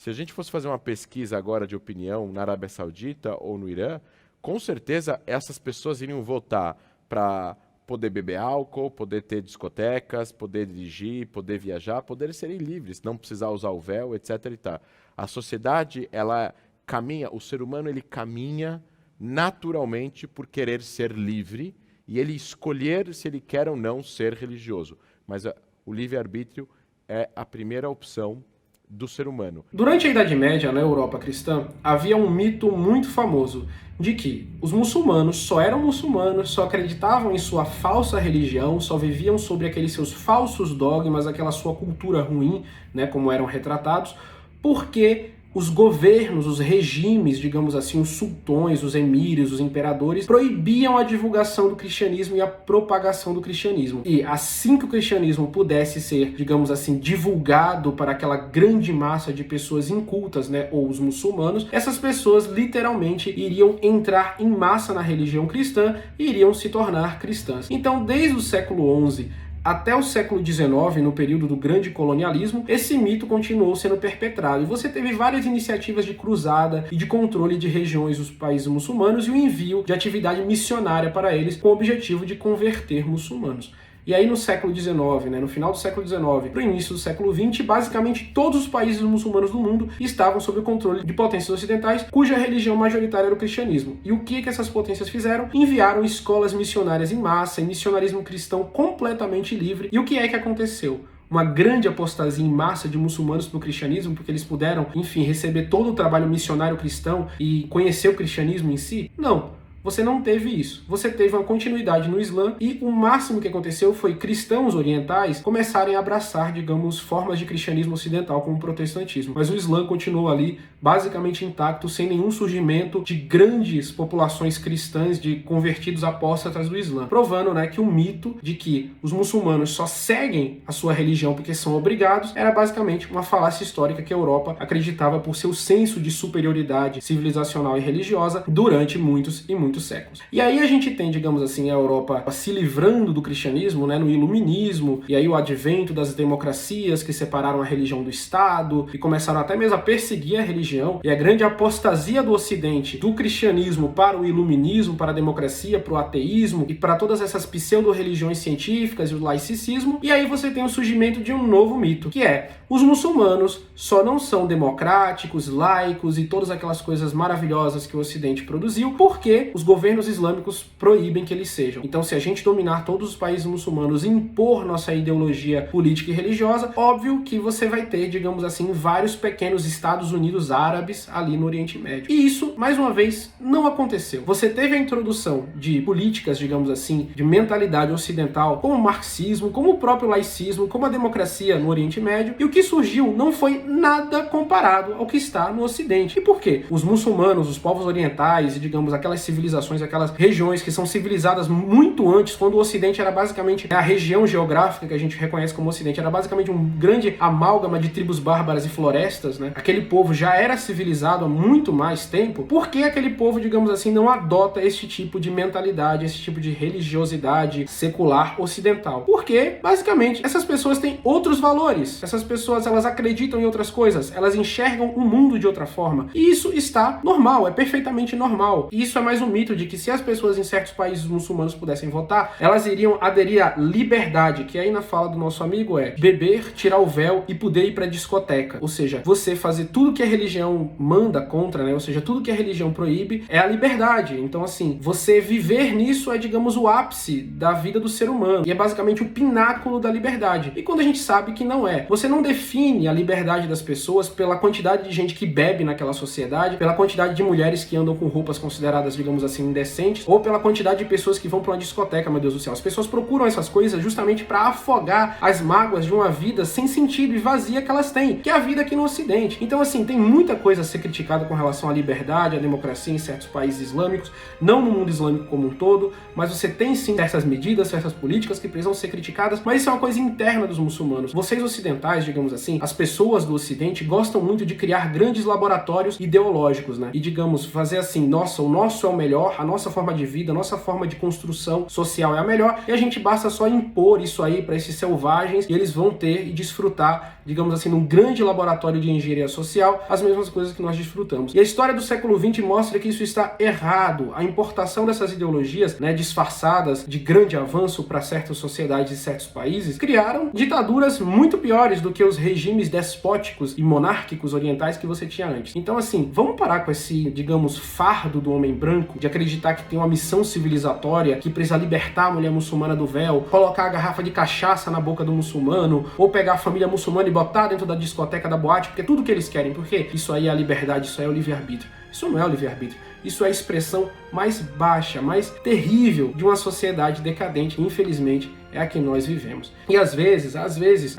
Se a gente fosse fazer uma pesquisa agora de opinião na Arábia Saudita ou no Irã, com certeza essas pessoas iriam votar para poder beber álcool, poder ter discotecas, poder dirigir, poder viajar, poder serem livres, não precisar usar o véu, etc. e tal. A sociedade, ela caminha, o ser humano ele caminha naturalmente por querer ser livre e ele escolher se ele quer ou não ser religioso. Mas o livre-arbítrio é a primeira opção do ser humano. Durante a Idade Média, na Europa cristã, havia um mito muito famoso de que os muçulmanos só eram muçulmanos, só acreditavam em sua falsa religião, só viviam sobre aqueles seus falsos dogmas, aquela sua cultura ruim, né, como eram retratados, porque os governos, os regimes, digamos assim, os sultões, os emires, os imperadores, proibiam a divulgação do cristianismo e a propagação do cristianismo. E assim que o cristianismo pudesse ser, digamos assim, divulgado para aquela grande massa de pessoas incultas, né, ou os muçulmanos, essas pessoas literalmente iriam entrar em massa na religião cristã e iriam se tornar cristãs. Então, desde o século XI até o século XIX, no período do grande colonialismo, esse mito continuou sendo perpetrado. E você teve várias iniciativas de cruzada e de controle de regiões dos países muçulmanos e o envio de atividade missionária para eles com o objetivo de converter muçulmanos. E aí no século XIX, né, no final do século XIX para o início do século XX, basicamente todos os países muçulmanos do mundo estavam sob o controle de potências ocidentais, cuja religião majoritária era o cristianismo. E o que essas potências fizeram? Enviaram escolas missionárias em massa, e missionarismo cristão completamente livre. E o que é que aconteceu? Uma grande apostasia em massa de muçulmanos para o cristianismo, porque eles puderam, enfim, receber todo o trabalho missionário cristão e conhecer o cristianismo em si? Não. Você não teve isso. Você teve uma continuidade no Islã e o máximo que aconteceu foi cristãos orientais começarem a abraçar, digamos, formas de cristianismo ocidental como o protestantismo. Mas o Islã continuou ali basicamente intacto, sem nenhum surgimento de grandes populações cristãs, de convertidos apóstatas do Islã. Provando, né, que o mito de que os muçulmanos só seguem a sua religião porque são obrigados era basicamente uma falácia histórica que a Europa acreditava por seu senso de superioridade civilizacional e religiosa durante muitos e muitos séculos. E aí a gente tem, digamos assim, a Europa se livrando do cristianismo, né, no iluminismo, e aí o advento das democracias que separaram a religião do Estado e começaram até mesmo a perseguir a religião, e a grande apostasia do Ocidente do cristianismo para o iluminismo, para a democracia, para o ateísmo e para todas essas pseudo-religiões científicas e o laicismo. E aí você tem o surgimento de um novo mito, que é os muçulmanos só não são democráticos, laicos e todas aquelas coisas maravilhosas que o Ocidente produziu porque os governos islâmicos proíbem que eles sejam. Então, se a gente dominar todos os países muçulmanos e impor nossa ideologia política e religiosa, óbvio que você vai ter, digamos assim, vários pequenos Estados Unidos árabes ali no Oriente Médio. E isso, mais uma vez, não aconteceu. Você teve a introdução de políticas, digamos assim, de mentalidade ocidental, como o marxismo, como o próprio laicismo, como a democracia no Oriente Médio, e o que surgiu não foi nada comparado ao que está no Ocidente. E por quê? Os muçulmanos, os povos orientais e, digamos, aquelas civilizações, aquelas regiões que são civilizadas muito antes, quando o Ocidente era basicamente a região geográfica que a gente reconhece como Ocidente, era basicamente um grande amálgama de tribos bárbaras e florestas, né? Aquele povo já era civilizado há muito mais tempo. Por que aquele povo, digamos assim, não adota esse tipo de mentalidade, esse tipo de religiosidade secular ocidental? Porque, basicamente, essas pessoas têm outros valores. Essas pessoas, elas acreditam em outras coisas, elas enxergam o mundo de outra forma. E isso está normal, é perfeitamente normal. E isso é mais um mito de que se as pessoas em certos países muçulmanos pudessem votar, elas iriam aderir à liberdade, que aí na fala do nosso amigo é beber, tirar o véu e poder ir pra discoteca. Ou seja, você fazer tudo que a religião manda contra, né? Ou seja, tudo que a religião proíbe é a liberdade. Então, assim, você viver nisso é, digamos, o ápice da vida do ser humano. E é basicamente o pináculo da liberdade. E quando a gente sabe que não é. Você não define a liberdade das pessoas pela quantidade de gente que bebe naquela sociedade, pela quantidade de mulheres que andam com roupas consideradas, digamos assim, indecentes, ou pela quantidade de pessoas que vão para uma discoteca, meu Deus do céu. As pessoas procuram essas coisas justamente para afogar as mágoas de uma vida sem sentido e vazia que elas têm, que é a vida aqui no Ocidente. Então, assim, tem muita coisa a ser criticada com relação à liberdade, à democracia em certos países islâmicos, não no mundo islâmico como um todo, mas você tem sim certas medidas, certas políticas que precisam ser criticadas, mas isso é uma coisa interna dos muçulmanos. Vocês ocidentais, digamos assim, as pessoas do Ocidente gostam muito de criar grandes laboratórios ideológicos, né? E, digamos, fazer assim, nossa, o nosso é o melhor, melhor, a nossa forma de vida, a nossa forma de construção social é a melhor, e a gente basta só impor isso aí para esses selvagens e eles vão ter e desfrutar, digamos assim, num grande laboratório de engenharia social, as mesmas coisas que nós desfrutamos. E a história do século XX mostra que isso está errado. A importação dessas ideologias, né, disfarçadas de grande avanço para certas sociedades e certos países, criaram ditaduras muito piores do que os regimes despóticos e monárquicos orientais que você tinha antes. Então, assim, vamos parar com esse, digamos, fardo do homem branco de acreditar que tem uma missão civilizatória, que precisa libertar a mulher muçulmana do véu, colocar a garrafa de cachaça na boca do muçulmano, ou pegar a família muçulmana e botar dentro da discoteca da boate, porque é tudo que eles querem, porque isso aí é a liberdade, isso aí é o livre-arbítrio. Isso não é o livre-arbítrio. Isso é a expressão mais baixa, mais terrível de uma sociedade decadente. Infelizmente, é a que nós vivemos. E às vezes,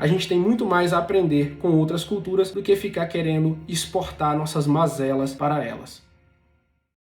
a gente tem muito mais a aprender com outras culturas do que ficar querendo exportar nossas mazelas para elas.